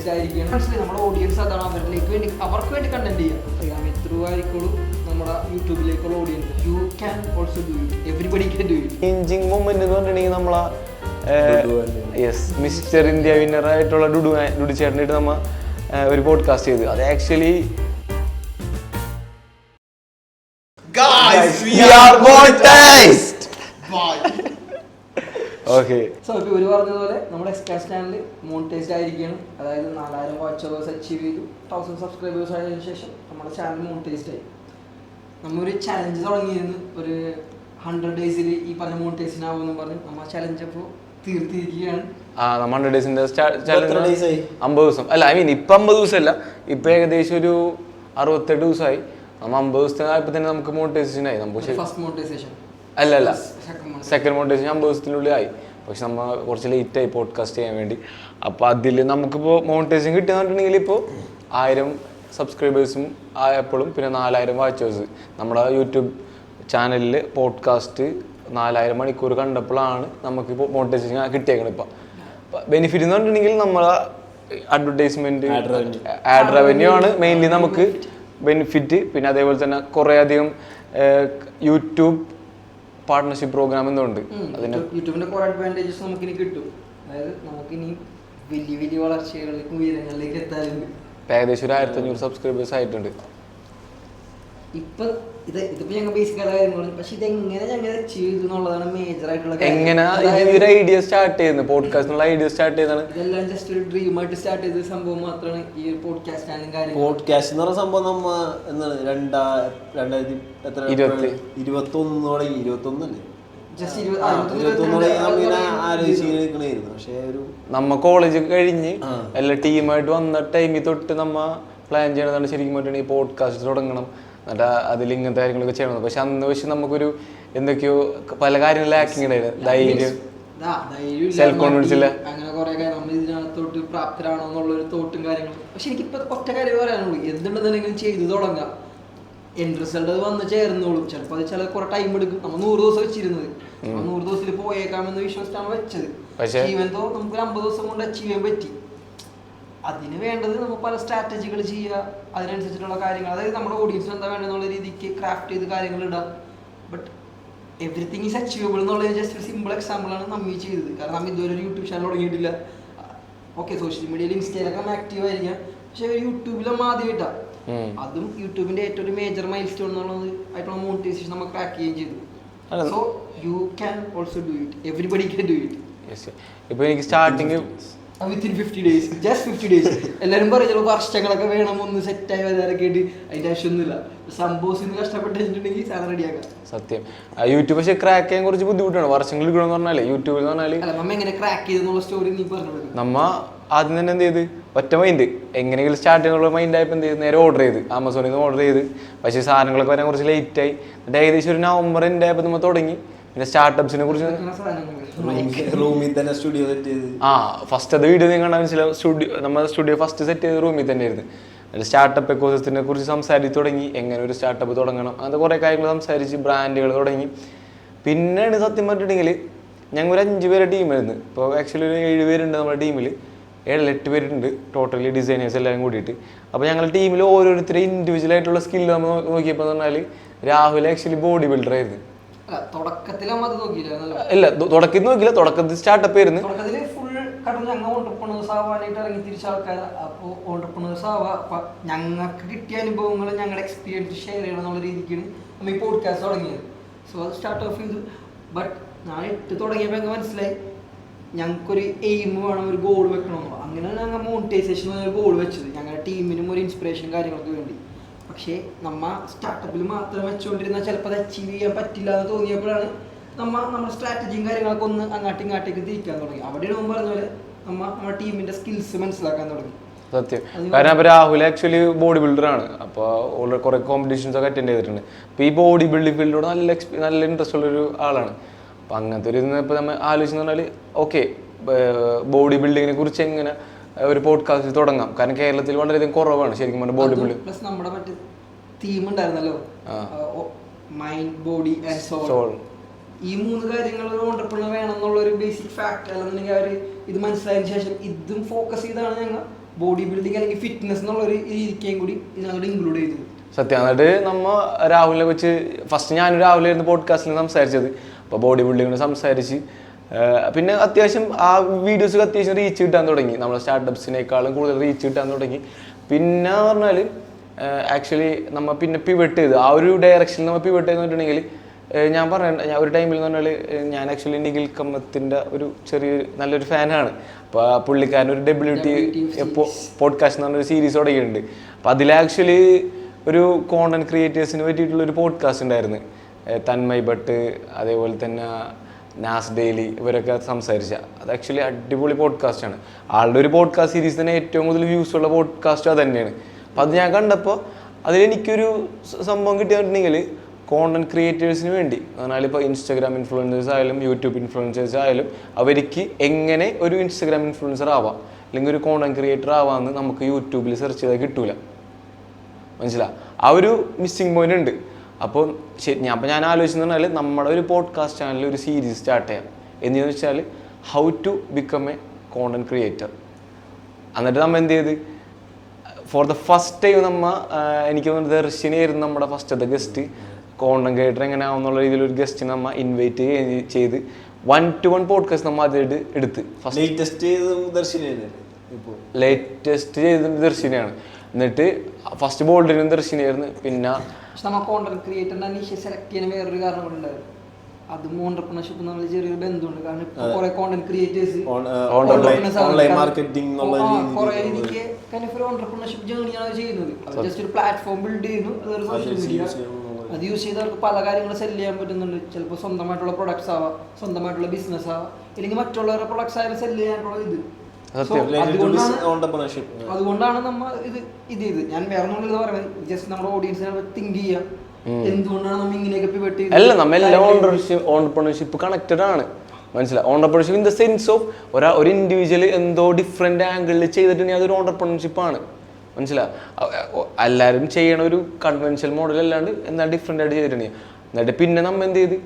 Monetised ആയിരിക്കുകയാണ്. മനസ്സിലായി, നമ്മുടെ ഓഡിയൻസ് അതാണ്, അവർക്ക് വേണ്ടി കണ്ടന്റ് ചെയ്യാം. ത്രൂ ആയിരിക്കുള്ളൂ നമ്മുടെ യൂട്യൂബിലേക്കുള്ള audience. You can also do it, everybody can do it. Changing moment എന്ന് പറഞ്ഞിട്ടുണ്ടെങ്കിൽ നമ്മളെ മിസ്റ്റർ ഇന്ത്യ വിന്നർ ആയിട്ടുള്ള ഡുഡു ചേട്ടനായിട്ട് നമ്മ ഒരു പോഡ്കാസ്റ്റ് ചെയ്തു. അത് ആക്ച്വലി ഓക്കെ. സോ ഇപ്പോൾ ഇവർ പറഞ്ഞതുപോലെ നമ്മുടെ എക്സ്കാസ്റ്റ് ചാനൽ മോണിറ്റൈസ്ഡ് ആയിരിക്കുകയാണ്. അതായത് 4000 വാച്ച് അവേഴ്സ് അച്ചീവ് ചെയ്തു. 1000 സബ്സ്ക്രൈബേഴ്സ് ആയതിനു ശേഷം നമ്മുടെ ചാനൽ മോണിറ്റൈസ്ഡ് ആയി. നമ്മൊരു ചലഞ്ച് തുടങ്ങിയിരുന്നു, ഒരു 100 ഡേയ്സിൽ ഈ പറഞ്ഞ മോണിറ്റൈസേഷൻ ആവുമെന്ന് പറഞ്ഞു. നമ്മൾ ആ ചലഞ്ച് അപ്പോൾ തീർത്തിരിക്കുകയാണ്. 100 ഡേയ്സിന്റെ ചലഞ്ച് 50 ദിവസം അല്ല, ഐ മീൻ ഇപ്പൊ 50 ദിവസമല്ല, ഇപ്പൊ ഏകദേശം ഒരു 68 ദിവസമായി. നമ്മൾ 50 ദിവസത്തെ ആയപ്പോ തന്നെ നമുക്ക് മോണിറ്റൈസേഷൻ ആയി. നമുക്ക് ഫസ്റ്റ് മോണിറ്റൈസേഷൻ അല്ല സെക്കൻഡ് മോണിറ്റൈസേഷൻ 50 ദിവസത്തിനുള്ളിൽ ആയി. പക്ഷെ നമ്മൾ കുറച്ച് ലേറ്റ് ആയി പോഡ്കാസ്റ്റ് ചെയ്യാൻ വേണ്ടി. അപ്പോൾ അതിൽ നമുക്കിപ്പോൾ മോണിറ്റൈസേഷൻ കിട്ടുകയെന്നുണ്ടെങ്കിൽ ഇപ്പോൾ 1000 സബ്സ്ക്രൈബേഴ്സും ആയപ്പോഴും പിന്നെ 4000 വാച്ചേഴ്സ് നമ്മുടെ യൂട്യൂബ് ചാനലിൽ പോഡ്കാസ്റ്റ് 4000 മണിക്കൂർ കണ്ടപ്പോഴാണ് നമുക്കിപ്പോൾ മോണിറ്റൈസേഷൻ കിട്ടിയേക്കണം. ഇപ്പം ബെനിഫിറ്റ് എന്ന് പറഞ്ഞിട്ടുണ്ടെങ്കിൽ നമ്മളെ അഡ്വർടൈസ്മെന്റ് ആഡ് റവന്യൂ ആണ് മെയിൻലി നമുക്ക് ബെനിഫിറ്റ്. പിന്നെ അതേപോലെ തന്നെ കുറേ അധികം യൂട്യൂബ് പാർട്ട്ണർഷിപ്പ് പ്രോഗ്രാം എന്നുണ്ട്. അതിന് യൂട്യൂബിന്റെ കുറെ അഡ്വാൻറ്റേജസ് നമുക്കിനി കിട്ടും. അതായത് നമുക്കിനി വലിയ വലിയ വളർച്ചകളിലേക്കും ഉയരങ്ങളിലേക്ക് എത്താറുണ്ട്. ഏകദേശം 1500 സബ്സ്ക്രൈബേഴ്സ് ആയിട്ടുണ്ട്. ഇതിപ്പോ ഞങ്ങൾ ബേസിക് കാര്യങ്ങളും, പക്ഷെ ഇതെങ്ങനെ ഞങ്ങൾ ചെയ്തു എന്നുള്ളതാണ് മേജർ ആയിട്ടുള്ള കാര്യം. എങ്ങനെ ഒരു ഐഡിയ സ്റ്റാർട്ട് ചെയ്യുന്നത്, പോഡ്കാസ്റ്റിനുള്ള ഐഡിയ സ്റ്റാർട്ട് ചെയ്താണ്. ഇതെല്ലാം ജസ്റ്റ് ഒരു ഡ്രീം ആയിട്ട് സ്റ്റാർട്ട് ചെയ്ത സംഭവം മാത്രമാണ് ഈ ഒരു പോഡ്കാസ്റ്റ് ആയാലും കാര്യം. പോഡ്കാസ്റ്റ് എന്ന് പറഞ്ഞ സംഭവം നമ്മ എന്താണ് 2021 നമ്മ കോളേജ് കഴിഞ്ഞ് എല്ലാ ടീമായിട്ട് വന്ന ടൈമിൽ തൊട്ട് നമ്മ പ്ലാൻ ചെയ്യണതാണ് ശരിക്കും പറഞ്ഞാൽ ഈ പോഡ്കാസ്റ്റ് തുടങ്ങണം, എന്നിട്ട് അതിൽ ഇങ്ങനത്തെ കാര്യങ്ങളൊക്കെ ചെയ്യണം. പക്ഷെ അന്ന് പക്ഷെ നമുക്കൊരു എന്തൊക്കെയോ പല കാര്യങ്ങൾ ലാക്കിങ് ഉണ്ടായിരുന്നു. ധൈര്യം, സെൽഫ് കോൺഫിഡൻസ് ഇല്ല, അങ്ങനെ കുറെ കാര്യം നമ്മൾ ഇതിനകത്തോട്ട് പ്രാപ്തരാണോ എന്നുള്ളൊരു തോട്ടും കാര്യങ്ങളും. പക്ഷെ എനിക്കിപ്പോ ഒറ്റ കാര്യം പറയാനുള്ളൂ, എന്തുണ്ടെന്നുണ്ടെങ്കിലും ചെയ്തു തുടങ്ങാം. എൻഡ് റിസൾട്ട് അത് വന്ന് ചേർന്നോളും. ചിലപ്പോൾ അത് കുറെ ടൈം എടുക്കും. നമ്മൾ 100 ദിവസം വെച്ചിരുന്നത് 100 ദിവസത്തിൽ പോയേക്കാമെന്ന് വിശ്വസിച്ചാണ് വെച്ചത്. ഈവൻ തോ നമുക്ക് 50 ദിവസം കൊണ്ട് അച്ചീവ് ചെയ്യാൻ പറ്റി. അതിന് വേണ്ടത് നമ്മൾ പല സ്ട്രാറ്റജികൾ ചെയ്യുക, അതിനനുസരിച്ചിട്ടുള്ള കാര്യങ്ങൾ, അതായത് നമ്മുടെ ഓഡിയൻസിന് എന്താ വേണ്ടെന്നുള്ള രീതിക്ക് ക്രാഫ്റ്റ് ചെയ്ത് കാര്യങ്ങൾ ഇടാം. ബട്ട് എവറിത്തിങ് ഈസ് അച്ചീവബിൾ എന്നുള്ളത് ജസ്റ്റ് ഒരു സിമ്പിൾ എക്സാമ്പിളാണ് നമ്മി ചെയ്തത്. കാരണം നമ്മൾ ഇതുവരെ ഒരു യൂട്യൂബ് ചാനൽ തുടങ്ങിയിട്ടില്ല. ഓക്കെ, സോഷ്യൽ മീഡിയയിൽ ഇൻസ്റ്റയിലൊക്കെ ആക്റ്റീവ് ആയിരിക്കാം, പക്ഷെ യൂട്യൂബിൽ നമ്മൾ ആദ്യമായിട്ടാണ്. അതും യൂട്യൂബിന്റെ ഏറ്റവും മേജർ മൈൽ സ്റ്റോൺ എന്നുള്ളത് ആയിട്ടുള്ള മോണിറ്റൈസേഷൻ നമ്മൾ ക്രാക്ക് ചെയ്യുകയും ചെയ്തു. So you can also do it, everybody can do it. ഇപ്പൊ എനിക്ക് starting within 50 days, just 50 days. എല്ലാവരും പറയും ചിലപ്പോൾ വർഷങ്ങളൊക്കെ വേണം ഒന്ന് സെറ്റായി വരാനൊക്കെ ആയിട്ട്. അതിന്റെ ആവശ്യമൊന്നുമില്ല. സംഭവം കഷ്ടപ്പെട്ടിട്ടുണ്ടെങ്കിൽ സാധനം റെഡിയാക്കാം. സത്യം യൂട്യൂബ് പക്ഷെ ക്രാക്ക് ചെയ്യാൻ കുറച്ച് ബുദ്ധിമുട്ടാണ്. വർഷങ്ങൾ കിടന്ന് പറഞ്ഞാലേ യൂട്യൂബിൽ എന്ന് പറഞ്ഞാല് നമ്മ എങ്ങനെ ക്രാക്ക് ചെയ്തെന്നുള്ള സ്റ്റോറി നീ പറഞ്ഞു. നമ്മ ആദ്യം തന്നെ എന്ത് ചെയ്ത് ഒറ്റ മൈൻഡ് എങ്ങനെയെങ്കിലും സ്റ്റാർട്ട് ചെയ്യാനുള്ള മൈൻഡ് ആയപ്പോൾ എന്ത് ചെയ്ത് നേരെ ഓർഡർ ചെയ്ത് ആമസോണിൽ നിന്ന് ഓർഡർ ചെയ്ത്. പക്ഷേ സാധനങ്ങളൊക്കെ വരാൻ കുറച്ച് ലേറ്റ് ആയി. എന്നിട്ട് ഏകദേശം ഒരു നവംബർ എൻ്റെ ആയപ്പോൾ നമ്മൾ തുടങ്ങി. പിന്നെ സ്റ്റാർട്ടപ്സിനെ കുറിച്ച് റൂമിൽ തന്നെ സ്റ്റുഡിയോ സെറ്റ് ചെയ്ത് ഫസ്റ്റ് അത് വീഡിയോ നിങ്ങൾ കണ്ടാൽ മനസ്സിലാവും. നമ്മുടെ സ്റ്റുഡിയോ ഫസ്റ്റ് സെറ്റ് ചെയ്ത് റൂമിൽ തന്നെ ആയിരുന്നു. അതിൽ സ്റ്റാർട്ടപ്പ് എക്കോസിസ്റ്റത്തിനെ കുറിച്ച് സംസാരിച്ച് തുടങ്ങി, എങ്ങനെ ഒരു സ്റ്റാർട്ടപ്പ് തുടങ്ങണം, അങ്ങനത്തെ കുറേ കാര്യങ്ങൾ സംസാരിച്ച് ബ്രാൻഡുകൾ തുടങ്ങി. പിന്നെയാണ് സത്യം പറഞ്ഞിട്ടുണ്ടെങ്കിൽ ഞങ്ങൾ ഒരു 5 പേരുടെ ടീമായിരുന്നു. ഇപ്പോൾ ആക്ച്വലി ഒരു 7 പേരുണ്ട് നമ്മുടെ ടീമിൽ. 7-8 പേരുണ്ട് ടോട്ടലി ഡിസൈനേഴ്സ് എല്ലാവരും കൂടിയിട്ട്. അപ്പോൾ ഞങ്ങളുടെ ടീമിൽ ഓരോരുത്തരും ഇൻഡിവിജ്വൽ സ്കില്ല് നമ്മൾ നോക്കിയപ്പോൾ എന്ന് പറഞ്ഞാൽ രാഹുൽ ആക്ച്വലി ബോഡി ബിൽഡർ ആയിരുന്നു. ഇല്ല, തുടക്കത്തിൽ നോക്കിയില്ല, തുടക്കത്തിൽ സ്റ്റാർട്ടപ്പ് ആയിരുന്നു. ഞങ്ങൾക്ക് കിട്ടിയ അനുഭവങ്ങൾ ഞങ്ങളുടെ എക്സ്പീരിയൻസ് ഷെയർ ചെയ്യണം എന്നുള്ള രീതിക്കാണ് നമ്മൾ ഈ പോഡ്കാസ്റ്റ് തുടങ്ങിയത്. സോ അത് സ്റ്റാർട്ട് ഓഫ് ചെയ്തു. ബട്ട് ഞാൻ തുടങ്ങിയപ്പോൾ ഞങ്ങൾക്ക് മനസ്സിലായി ഞങ്ങൾക്കൊരു എയിം വേണം, ഒരു ഗോൾ വെക്കണമെന്നോ. അങ്ങനെയാണ് ഞങ്ങൾ മോണിറ്റൈസേഷൻ ഒരു ഗോൾ വെച്ചത്, ഞങ്ങളുടെ ടീമിനും ഒരു ഇൻസ്പിറേഷൻ കാര്യങ്ങൾക്ക് വേണ്ടി. പക്ഷേ നമ്മ സ്റ്റാർട്ടപ്പിൽ മാത്രം വെച്ചുകൊണ്ടിരുന്നാൽ ചിലപ്പോൾ അത് അച്ചീവ് ചെയ്യാൻ പറ്റില്ല എന്ന് തോന്നിയപ്പോഴാണ് നമ്മുടെ സ്ട്രാറ്റജിയും കാര്യങ്ങളൊക്കെ ഒന്ന് ഇങ്ങോട്ടേക്ക് തിരിക്കാൻ തുടങ്ങി. അവിടെയാണ് മുമ്പ് പറഞ്ഞ പോലെ നമ്മുടെ ടീമിന്റെ സ്കിൽസ് മനസ്സിലാക്കാൻ തുടങ്ങി. സത്യം. കാരണം അപ്പോൾ രാഹുൽ ആക്ച്വലി ബോഡി ബിൽഡർ ആണ്. അപ്പോൾ കുറേ കോമ്പറ്റീഷൻസ് ഒക്കെ അറ്റൻഡ് ചെയ്തിട്ടുണ്ട്. അപ്പോൾ ഈ ബോഡി ബിൽഡിംഗ് ഫീൽഡിനോട് നല്ല ഇൻട്രസ്റ്റ് ഉള്ളൊരു ആളാണ്. അപ്പോൾ അങ്ങനത്തെ ഒരു ഇപ്പോൾ നമ്മൾ ആലോചിച്ച് പറഞ്ഞാൽ ഓക്കെ ബോഡി ബിൽഡിങ്ങിനെ കുറിച്ച് എങ്ങനെ ഒരു പോഡ്കാസ്റ്റ് തുടങ്ങാം. കാരണം കേരളത്തിൽ വളരെയധികം കുറവാണ് ശരിക്കും പറഞ്ഞാൽ ബോഡി ബിൽഡിംഗ്. പ്ലസ് നമ്മുടെ മറ്റേ തീം ഉണ്ടായിരുന്നല്ലോ, മൈൻഡ് ബോഡി ആൻഡ് സോൾ. ഈ 3 കാര്യങ്ങൾ ഒരു ഓണ്ടർപ്രണർ വേണം എന്നുള്ളൊരു ബേസിക് ഫാക്ട്. അല്ലെന്നുണ്ടെങ്കിൽ അവർ ഇത് മനസ്സിലായതിനു ശേഷം ഇതും ഫോക്കസ് ചെയ്താണ് ഞങ്ങൾ ബോഡി ബിൽഡിങ് അല്ലെങ്കിൽ ഫിറ്റ്നസ് എന്നുള്ള ഒരു രീതിക്കുകയും കൂടി ഇതിനകത്ത് ഇൻക്ലൂഡ് ചെയ്തു. സത്യം. എന്നിട്ട് നമ്മ രാഹുലിനെ വെച്ച് ഫസ്റ്റ് ഞാൻ രാഹുൽ ആയിരുന്നു പോഡ്കാസ്റ്റിൽ സംസാരിച്ചത്. അപ്പോൾ ബോഡി ബിൽഡിങ്ങിന് സംസാരിച്ച് പിന്നെ അത്യാവശ്യം ആ വീഡിയോസ് അത്യാവശ്യം റീച്ച് കിട്ടാൻ തുടങ്ങി. നമ്മളെ സ്റ്റാർട്ടപ്സിനേക്കാളും കൂടുതൽ റീച്ച് കിട്ടാൻ തുടങ്ങി. പിന്നെ പറഞ്ഞാൽ ആക്ച്വലി നമ്മൾ പിന്നെ പിവട്ട് ചെയ്ത് ആ ഒരു ഡയറക്ഷനിൽ നമ്മൾ പിവട്ട് ചെയ്തിട്ടുണ്ടെങ്കിൽ ഞാൻ ഒരു ടൈമിൽ എന്ന് പറഞ്ഞാൽ ഞാൻ ആക്ച്വലി നിഖിൽ കമ്മത്തിൻ്റെ ഒരു നല്ലൊരു ഫാനാണ്. അപ്പോൾ പുള്ളിക്കാരൻ ഒരു WT പോഡ്കാസ്റ്റ് എന്ന് പറഞ്ഞൊരു സീരീസ് തുടങ്ങിയിട്ടുണ്ട്. അപ്പോൾ അതിൽ ആക്ച്വലി ഒരു കോണ്ടന്റ് ക്രിയേറ്റേഴ്സിന് പറ്റിയിട്ടുള്ള ഒരു പോഡ്കാസ്റ്റ് ഉണ്ടായിരുന്നു. തന്മയ് ഭട്ട്, അതേപോലെ തന്നെ നാസ് ഡെയിലി, ഇവരൊക്കെ സംസാരിച്ച അത് ആക്ച്വലി അടിപൊളി പോഡ്കാസ്റ്റാണ്. ആളുടെ ഒരു പോഡ്കാസ്റ്റ് സീരീസ് തന്നെ ഏറ്റവും കൂടുതൽ വ്യൂസ് ഉള്ള പോഡ്കാസ്റ്റ് അത് തന്നെയാണ്. അപ്പം അത് ഞാൻ കണ്ടപ്പോൾ അതിലെനിക്കൊരു സംഭവം കിട്ടിയിട്ടുണ്ടെങ്കിൽ കോണ്ടന്റ് ക്രിയേറ്റേഴ്സിന് വേണ്ടി പറഞ്ഞാൽ ഇപ്പോൾ ഇൻസ്റ്റാഗ്രാം ഇൻഫ്ലുവൻസേഴ്സ് ആയാലും യൂട്യൂബ് ഇൻഫ്ലുവൻസേഴ്സ് ആയാലും അവർക്ക് എങ്ങനെ ഒരു ഇൻസ്റ്റാഗ്രാം ഇൻഫ്ലുവൻസർ ആവാം അല്ലെങ്കിൽ ഒരു കോണ്ടന്റ് ക്രിയേറ്റർ ആവാമെന്ന് നമുക്ക് യൂട്യൂബിൽ സെർച്ച് ചെയ്താൽ കിട്ടൂല. മനസ്സിലാവും. ആ ഒരു മിസ്സിങ് പോയിന്റ് ഉണ്ട്. അപ്പോൾ ശരി, ഞാൻ ആലോചിച്ചെന്ന് പറഞ്ഞാൽ നമ്മുടെ ഒരു പോഡ്കാസ്റ്റ് ചാനലിൽ ഒരു സീരീസ് സ്റ്റാർട്ട് ചെയ്യാം. എന്തെന്ന് വെച്ചാൽ how to become a content creator. എന്നിട്ട് നമ്മൾ എന്ത് ചെയ്ത് ഫോർ ദ ഫസ്റ്റ് ടൈം എനിക്ക് തോന്നുന്നത് ദർശിനിയായിരുന്നു നമ്മുടെ ഫസ്റ്റത്തെ ഗസ്റ്റ്. കോണ്ടന്റ് ക്രിയേറ്റർ എങ്ങനെ ആവുന്നുള്ള രീതിയിലൊരു ഗസ്റ്റിനെ നമ്മൾ ഇൻവൈറ്റ് ചെയ്ത് 1-to-1 പോഡ്കാസ്റ്റ് നമ്മൾ ആദ്യമായിട്ട് എടുത്ത്. ലേറ്റസ്റ്റ് ചെയ്തത് ദർശിനിയാണ്. എന്നിട്ട് ഫസ്റ്റ് ബോൾഡിനും ദർശിനിയായിരുന്നു. പിന്നെ നമ്മൾ കോണ്ടന്റ് ക്രിയേറ്ററിനെ നിശ്ചയം സെലക്ട് ചെയ്യാൻ വേറൊരു കാരണം കൂടെ ഉണ്ടായിരുന്നു. അതും ഓണ്ടർപ്രണർഷിപ്പ് നമ്മൾ ചെറിയൊരു ബന്ധമുണ്ട്. കാരണം ഇപ്പോൾ കുറെ കോണ്ടന്റ് ക്രിയേറ്റേഴ്സ് കുറെ രീതിക്ക് ഒരു ഓണ്ടർപ്രണർഷിപ്പ് ജേണിയാണ് ചെയ്യുന്നത്. ജസ്റ്റ് ഒരു പ്ലാറ്റ്ഫോം ബിൽഡ് ചെയ്യുന്നു, അതൊരു സോഷ്യൽ മീഡിയ അത് യൂസ് ചെയ്ത് അവർക്ക് പല കാര്യങ്ങൾ സെല് ചെയ്യാൻ പറ്റുന്നുണ്ട്. ചിലപ്പോൾ സ്വന്തമായിട്ടുള്ള പ്രൊഡക്ട്സ് ആവാം, സ്വന്തമായിട്ടുള്ള ബിസിനസ് ആവാം, ഇല്ലെങ്കിൽ മറ്റുള്ളവരുടെ പ്രൊഡക്ട്സ് ആയാലും സെല് ചെയ്യാനുള്ള ഇത്. അതുകൊണ്ടാണ് നമ്മൾ ഇത് ഞാൻ വേറെ ഒന്നും ഇത് പറയുന്നത്. ജസ്റ്റ് നമ്മുടെ ഓഡിയൻസിനെ തിങ്ക് ചെയ്യാം, എന്തുകൊണ്ടാണ് നമ്മൾ ഇങ്ങനെയൊക്കെ പിവട്ട് ചെയ്തത്. അല്ല, നമ്മളെല്ലാം ഓണ്ടർപ്രണർഷിപ്പ് കണക്റ്റഡ് ആണ്. മനസ്സിലായി. Entrepreneurship in the sense of ഒരു ഇൻഡിവിജ്വൽ എന്തോ ഡിഫറെന്റ് ആംഗിളിൽ ചെയ്തിട്ടുണ്ടെങ്കിൽ അതൊരു ഓണ്ടർപ്രണർഷിപ്പാണ്. മനസ്സിലായി. എല്ലാവരും ചെയ്യണ ഒരു കൺവെൻഷണൽ മോഡൽ അല്ലാണ്ട് എന്താ ഡിഫറെന്റ് ആയിട്ട് ചെയ്തിട്ടുണ്ടെങ്കിൽ എന്നിട്ട് പിന്നെ നമ്മൾ എന്ത് ചെയ്ത്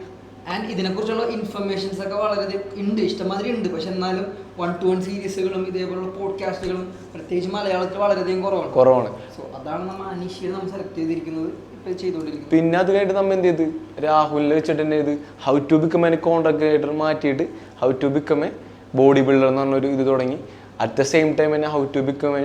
ആൻഡ് ഇതിനെക്കുറിച്ചുള്ള ഇൻഫർമേഷൻസ് ഒക്കെ വളരെയധികം ഉണ്ട്, ഇഷ്ടംമാതിരി ഉണ്ട്. പക്ഷെ എന്നാലും 1-to-1 സീരീസുകളും ഇതേപോലുള്ള പോഡ്കാസ്റ്റുകളും പ്രത്യേകിച്ച് മലയാളത്തിൽ വളരെയധികം കുറവാണ്. സോ അതാണ് നമ്മൾ അനീഷിയെ നമ്മൾ സെലക്ട് ചെയ്തിരിക്കുന്നത്, ഇപ്പോൾ ചെയ്തുകൊണ്ടിരിക്കുന്നത്. പിന്നെ അത് കഴിഞ്ഞിട്ട് നമ്മൾ എന്ത് ചെയ്ത് രാഹുലിനെ വെച്ചിട്ട് തന്നെ ചെയ്ത് how to become a content creator മാറ്റിയിട്ട് how to become a body builder എന്ന് പറഞ്ഞൊരു ഇത് തുടങ്ങി. അറ്റ് ദ സെയിം ടൈം തന്നെ how to become a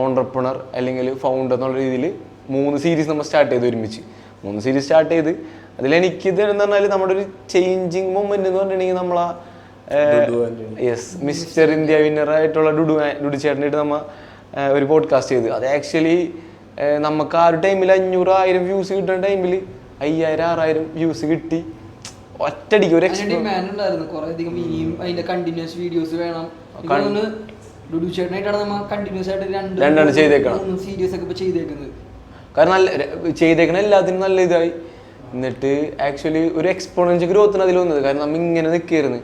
entrepreneur അല്ലെങ്കിൽ ഫൗണ്ടർ എന്നുള്ള രീതിയിൽ 3 സീരീസ് നമ്മൾ സ്റ്റാർട്ട് ചെയ്ത് ഒരുമിച്ച് 3 സീരീസ് സ്റ്റാർട്ട് ചെയ്ത് അതിലെനിക്കിത് എന്ന് പറഞ്ഞാൽ നമ്മുടെ ഒരു ചേഞ്ചിങ് മൊമെന്റ് എന്ന് പറഞ്ഞിട്ടുണ്ടെങ്കിൽ നമ്മളാ മിസ്റ്റർ ഇന്ത്യ വിന്നറായിട്ടുള്ള ഡുഡു ചേട്ടനായിട്ട് നമ്മൾ ഒരു പോഡ്കാസ്റ്റ് ചെയ്ത്. അത് ആക്ച്വലി നമുക്ക് ആ ഒരു ടൈമിൽ 500,000 വ്യൂസ് കിട്ടുന്ന ടൈമിൽ 5,000-6,000 വ്യൂസ് കിട്ടി. ഒറ്റടിക്ക് ഒരു ഡിമാൻഡ് ഉണ്ടായിരുന്നു കുറെ അധികം. ഇനിയും അതിന്റെ കണ്ടിന്യൂസ് വീഡിയോസ് വേണം. ഡുഡു ചേട്ടനായിട്ടാണ് നമ്മൾ കണ്ടിന്യൂസ് ആയിട്ട് 2 ചെയ്തേക്കണം സീരീസ് ഒക്കെ ചെയ്തേക്കുന്നത്. കാരണം നല്ല ചെയ്തേക്കണ എല്ലാത്തിനും നല്ല ഇതായി. എന്നിട്ട് ആക്ച്വലി ഒരു എക്സ്പോണൻഷ്യൽ ഗ്രോത്തിന് അതിൽ വന്നത്. കാരണം നമ്മൾ ഇങ്ങനെ നിൽക്കുകയായിരുന്നു,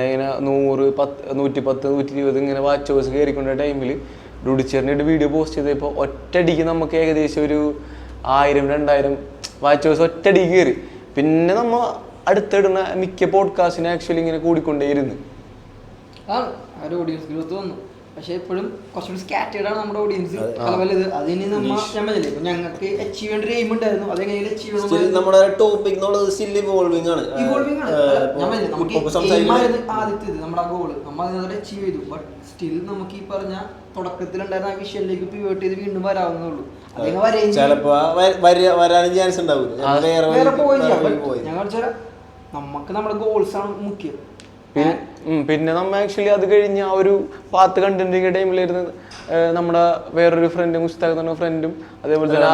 ഇങ്ങനെ 100, 110, 120 ഇങ്ങനെ വാച്ച് ഹവേഴ്സ് കയറിക്കൊണ്ട ടൈമിൽ ഡുഡിച്ചേറിൻ്റെ വീഡിയോ പോസ്റ്റ് ചെയ്തപ്പോൾ ഒറ്റടിക്ക് നമുക്ക് ഏകദേശം ഒരു 1000-2000 വാച്ച് ഹവേഴ്സ് ഒറ്റടിക്ക് കയറി. പിന്നെ നമ്മൾ അടുത്തിടുന്ന മിക്ക പോഡ്കാസ്റ്റിന് ആക്ച്വലി ഇങ്ങനെ കൂടിക്കൊണ്ടേയിരുന്നു. ഓഡിയൻസ് ഗ്രോത്ത് വന്നു. പക്ഷെ എപ്പോഴും കുറച്ചുകൂടി സ്കാറ്റേർഡ് ആണ് നമ്മുടെ ഓഡിയൻസ്. പല അതിന് ഞങ്ങൾക്ക് അച്ചീവ് ചെയ്യേണ്ട ഒരു എയിം ഉണ്ടായിരുന്നു. അതെങ്ങനെ അച്ചീവ് ചെയ്യണം. നമ്മുടെ ടോപ്പിക് ഇവോൾവിംഗ് ആണ്. ആദ്യത്തേത് നമ്മുടെ ഗോള് നമ്മൾ അതിനകത്ത് അച്ചീവ് ചെയ്തു. ബട്ട് സ്റ്റിൽ നമുക്ക് ഈ പറഞ്ഞ തുടക്കത്തിലുണ്ടായിരുന്ന ആ വിഷനിലേക്ക് പിവോട്ട് ചെയ്ത് വീണ്ടും വരാവുന്നുള്ളൂ. വരാനും ചാൻസ് ഉണ്ടാവില്ല. ഞങ്ങൾ നമുക്ക് നമ്മുടെ ഗോൾസ് ആണ് മുഖ്യം. പിന്നെ നമ്മൾ ആക്ച്വലി അത് കഴിഞ്ഞ് ആ ഒരു പാത്ത് കണ്ടിന്റിങ് ടൈമിലായിരുന്നു നമ്മുടെ വേറൊരു ഫ്രണ്ട് മുസ്താഖ് എന്ന ഫ്രണ്ടും അതേപോലെ തന്നെ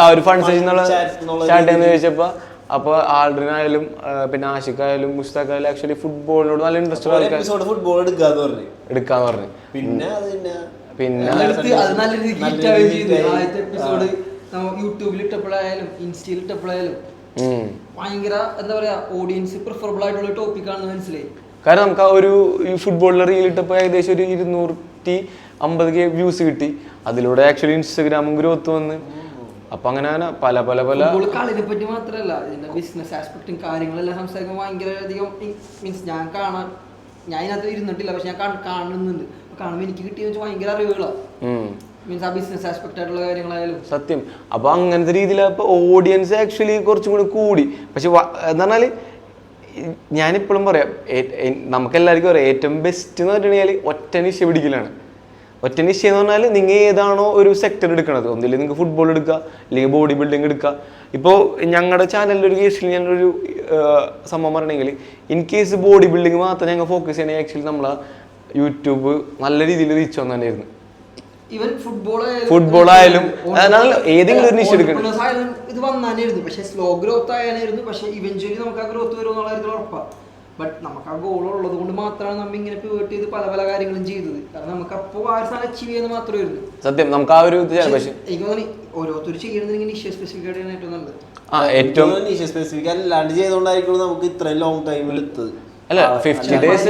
ആ ഒരു ഫണ്ട് സെഷൻ സ്റ്റാർട്ട് ചെയ്യുന്ന ചോദിച്ചപ്പോൾ അപ്പോൾ ആൾഡ്രിനായാലും പിന്നെ ആഷിഖായാലും മുസ്താഖായാലും ആക്ച്വലി ഫുട്ബോളിനോട് നല്ല ഇൻട്രസ്റ്റ് ഫുട്ബോൾ എടുക്കാന്ന് പറഞ്ഞു. പിന്നെ യൂട്യൂബിൽ ഇട്ടപ്പോഴായാലും ഇൻസ്റ്റയിൽ ഇട്ടപ്പോഴായാലും ഭയങ്കര എന്താ പറയാ ഓഡിയൻസ് പ്രിഫറബിൾ ആയിട്ടുള്ള ടോപ്പിക്കാണെന്ന് മനസ്സിലായി. കാരണം നമുക്ക് ആ ഒരു ഈ ഫുട്ബോളിലെ റീൽ ഇട്ടപ്പോൾ ഏകദേശം ഒരു 250K വ്യൂസ് കിട്ടി. അതിലൂടെ ആക്ച്വലി ഇൻസ്റ്റാഗ്രാമും ഗ്രോത്ത് വന്ന്. അപ്പൊ അങ്ങനെ പല കളിനെ പറ്റി മാത്രമല്ല ഇതിന്റെ ബിസിനസ് ആസ്പെക്റ്റും കാര്യങ്ങളെല്ലാം സംസാരിക്കുമ്പോൾ ഭയങ്കര അധികം മീൻസ് ഞാൻ കാണാൻ ഞാൻ ഇതിനകത്ത് ഇരുന്നിട്ടില്ല, പക്ഷെ ഞാൻ കാണുന്നുണ്ട്. കാണുമ്പോൾ എനിക്ക് കിട്ടിയെന്ന് വെച്ചാൽ ഭയങ്കര അറിവുകളാണ്. മീൻസ് ആ ബിസിനസ് ആസ്പെക്ട് ആയിട്ടുള്ള കാര്യങ്ങളായാലും സത്യം. അപ്പൊ അങ്ങനത്തെ രീതിയിൽ ഇപ്പൊ ഓഡിയൻസ് ആക്ച്വലി കുറച്ചും കൂടി കൂടി. പക്ഷെ എന്താ പറഞ്ഞാല് ഞാനിപ്പോഴും പറയാം, നമുക്ക് എല്ലാവർക്കും പറയാം ഏറ്റവും ബെസ്റ്റ് എന്ന് പറഞ്ഞാൽ ഒറ്റ നിശ പിടിക്കലാണ്. ഒറ്റ നിശ എന്ന് പറഞ്ഞാൽ നിങ്ങൾ ഏതാണോ ഒരു സെക്ടർ എടുക്കണത്, ഒന്നില്ലെങ്കിൽ നിങ്ങൾക്ക് ഫുട്ബോൾ എടുക്കുക, അല്ലെങ്കിൽ ബോഡി ബിൽഡിങ് എടുക്കുക. ഇപ്പോൾ ഞങ്ങളുടെ ചാനലിൻ്റെ ഒരു കേസിൽ ഞാനൊരു സംഭവം പറയണമെങ്കിൽ, ഇൻ കേസ് ബോഡി ബിൽഡിങ് മാത്രം ഞങ്ങൾ ഫോക്കസ് ചെയ്യണമെങ്കിൽ ആക്ച്വലി നമ്മളെ യൂട്യൂബ് നല്ല രീതിയിൽ റീച്ച് വന്നിട്ടുണ്ടായിരുന്നു. ഈവൻ ഫുട്ബോൾ ആയാലും ഏതെങ്കിലും ഒരു നിശ എടുക്കണം ഇത് വന്നാനായിരുന്നു. പക്ഷെ സ്ലോ ഗ്രോത്ത് ആയാലായിരുന്നു. പക്ഷെ ഇവഞ്ച്വലി നമുക്ക് ആ ഗ്രോത്ത് വരും എന്നുള്ള കാര്യത്തിൽ ഉറപ്പാണ്. ബട്ട് നമുക്ക് ആ ഗോൾ ഉള്ളത് കൊണ്ട് മാത്രമാണ് നമ്മൾ ഇങ്ങനെ പിവട്ട് ചെയ്ത് പല പല കാര്യങ്ങളും ചെയ്തത്. കാരണം നമുക്ക് അപ്പോൾ ആ ഒരു സാധനം അച്ചീവ് ചെയ്യുന്നത് മാത്രമായിരുന്നു സത്യം. നമുക്ക് ആ ഒരു എനിക്ക് തോന്നി ഓരോരുത്തർ ചെയ്യുന്നത് നിശ സ്പെസിഫിക് ആയിട്ടാണ് ഏറ്റവും നല്ലത്. ഏറ്റവും നിശ സ്പെസിഫിക് അല്ലാണ്ട് ചെയ്തോണ്ടായിരിക്കും നമുക്ക് ഇത്രയും ലോങ് ടൈമിൽ എത്തത്. അല്ല 50 days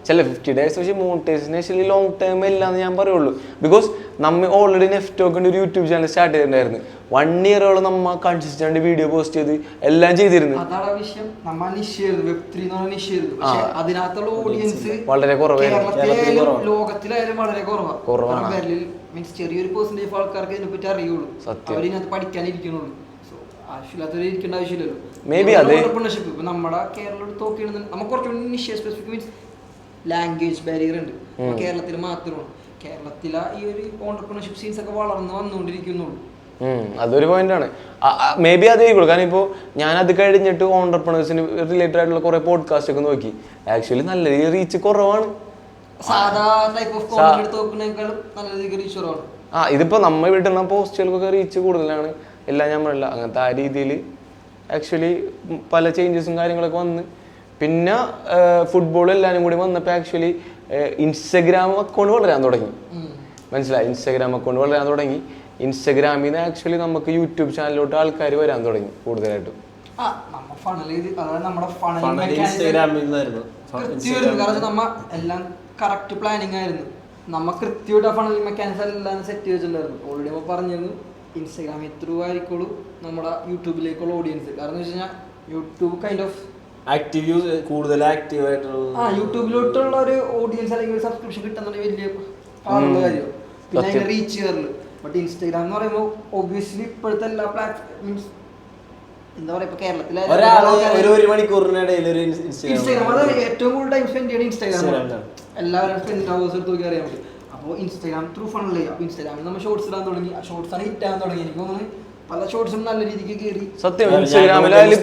ചില 50 days പക്ഷേ മോണിറ്റൈസേഷൻ ലോങ് ടൈം ഇല്ലാന്ന് ഞാൻ പറയുള്ളൂ. ബിക്കോസ് നമ്മൾ ഓൾറെഡി നെഫ്റ്റോക്കിൻ്റെ ഒരു യൂട്യൂബ് ചാനൽ സ്റ്റാർട്ട് ചെയ്തിട്ടുണ്ടായിരുന്നു. 1 year നമ്മ കൺസിസ്റ്റന്റ് വീഡിയോ പോസ്റ്റ് ചെയ്ത് എല്ലാം ചെയ്തിരുന്നു. അതാണ് വിഷയം. നമ്മ നിശ്ചയായിരുന്നു Web3 എന്ന് പറഞ്ഞ നിശ്ചയായിരുന്നു. പക്ഷെ അതിനകത്തുള്ള ഓഡിയൻസ് വളരെ കുറവായിരുന്നു. ലോകത്തിലായാലും വളരെ കുറവാണ്. മീൻസ് ചെറിയൊരു പെർസെന്റേജ് ആൾക്കാർക്ക് ഇതിനെപ്പറ്റി അറിയുള്ളൂ. അവരിനകത്ത് പഠിക്കാനിരിക്കണുള്ളൂ. ആവശ്യമില്ലാത്തവരെ ഇരിക്കേണ്ട ആവശ്യമില്ലല്ലോ. ഓണ്ടർപ്രണർഷിപ്പ് ഇപ്പൊ നമ്മുടെ കേരളം എടുത്ത് നോക്കുകയാണെങ്കിൽ നമുക്ക് കുറച്ചുകൂടി നിശ്ചയ സ്പെസിഫിക് മീൻസ് ലാംഗ്വേജ് ബാരിയർ ഉണ്ട്. കേരളത്തിൽ മാത്രമാണ്. കേരളത്തിലെ ഈ ഒരു ഓണ്ടർപ്രണർഷിപ്പ് സീൻസ് ഒക്കെ വളർന്ന് വന്നുകൊണ്ടിരിക്കുന്നുള്ളൂ. അതൊരു പോയിന്റാണ്. മേ ബി അതേക്കുള്ളൂ. കാരണം ഇപ്പോൾ ഞാൻ അത് കഴിഞ്ഞിട്ട് ഓണ്ടർപ്രണേഴ്സിന് റിലേറ്റഡ് ആയിട്ടുള്ള കുറെ പോഡ്കാസ്റ്റ് ഒക്കെ നോക്കി. ആക്ച്വലി നല്ല രീതിയിൽ റീച്ച് കുറവാണ്. സാധാ ടൈപ്പ് ഓഫ് കോണ്ടന്റ് എടുത്ത് നോക്കുന്നതിനേക്കാളും നല്ല രീതിയിൽ റീച്ച് കുറവാണ്. ഇതിപ്പോ നമ്മ വിടുന്ന പോസ്റ്റുകൾക്കൊക്കെ റീച്ച് കൂടുതലാണ്. എല്ലാം ഞാൻ പറയില്ല അങ്ങനത്തെ ആ രീതിയിൽ ആക്ച്വലി പല ചേഞ്ചസും കാര്യങ്ങളൊക്കെ വന്ന്. പിന്നെ ഫുട്ബോൾ എല്ലാവരും കൂടി വന്നപ്പോൾ ആക്ച്വലി ഇൻസ്റ്റഗ്രാം അക്കൗണ്ട് വളരാൻ തുടങ്ങി. മനസ്സിലായി? ഇൻസ്റ്റഗ്രാം അക്കൗണ്ട് വളരാൻ തുടങ്ങി. ഇൻസ്റ്റഗ്രാമിൽ നിന്ന് ആക്ച്വലി നമുക്ക് യൂട്യൂബ് ചാനലിലോട്ട് ആൾക്കാർ വരാൻ തുടങ്ങി കൂടുതലായിട്ടും. നമ്മ എല്ലാം കറക്റ്റ് പ്ലാനിങ് ആയിരുന്നു. നമ്മ കൃത്യമായിട്ട് ഫണൽ മെക്കാനിക്സ് എല്ലാം സെറ്റ് ചെയ്തിട്ടുണ്ടായിരുന്നു. ഓൾറെഡി നമ്മൾ പറഞ്ഞിരുന്നു ഇൻസ്റ്റാഗ്രാമിൽ ത്രൂ ആയിരിക്കുള്ളൂ നമ്മുടെ യൂട്യൂബിലേക്കുള്ള ഓഡിയൻസ്. കാരണം എന്ന് വെച്ച് കഴിഞ്ഞാൽ യൂട്യൂബ് കൈൻഡ് ഓഫ് കൂടുതൽ ആക്റ്റീവ് ആയിട്ടുള്ള യൂട്യൂബിലോട്ടുള്ള ഒരു ഓഡിയൻസ് അല്ലെങ്കിൽ സബ്സ്ക്രിപ്ഷൻ കിട്ടുന്നുണ്ടെങ്കിൽ വലിയ പാടുള്ള കാര്യമാണ്. പിന്നെ അതിന്റെ റീച്ച് ചെയ്യാറില്ല. ബട്ട് ഇൻസ്റ്റാഗ്രാം എന്ന് പറയുമ്പോൾ ഒബ്വിയസ്ലി ഇപ്പോഴത്തെ എല്ലാ പ്ലാറ്റ്ഫോം മീൻസ് എന്താ പറയാ, ഇപ്പൊ കേരളത്തിലെ ഇൻസ്റ്റാഗ്രാം അതാണ് ഏറ്റവും കൂടുതൽ ടൈം സ്പെൻഡ് ചെയ്യുന്നത് ഇൻസ്റ്റാഗ്രാം. എല്ലാവരും സ്പെൻഡ് അവേഴ്സ് എടുത്ത് നോക്കി അറിയാൻ പറ്റും. അപ്പോൾ ഇൻസ്റ്റാഗ്രാം ത്രൂ ഫണൽ ചെയ്യാം. അപ്പോൾ ഇൻസ്റ്റാഗ്രാമിൽ നമ്മൾ ഷോർട്സ് ഇടാൻ തുടങ്ങി. ആ ഷോർട്സ് ആണ് ഹിറ്റ് ആകാൻ തുടങ്ങി. എനിക്ക് തോന്നുന്നു പല ഷോർട്സും നല്ല രീതിക്ക് കയറി. സത്യം ഇൻസ്റ്റാഗ്രാമിലായാലും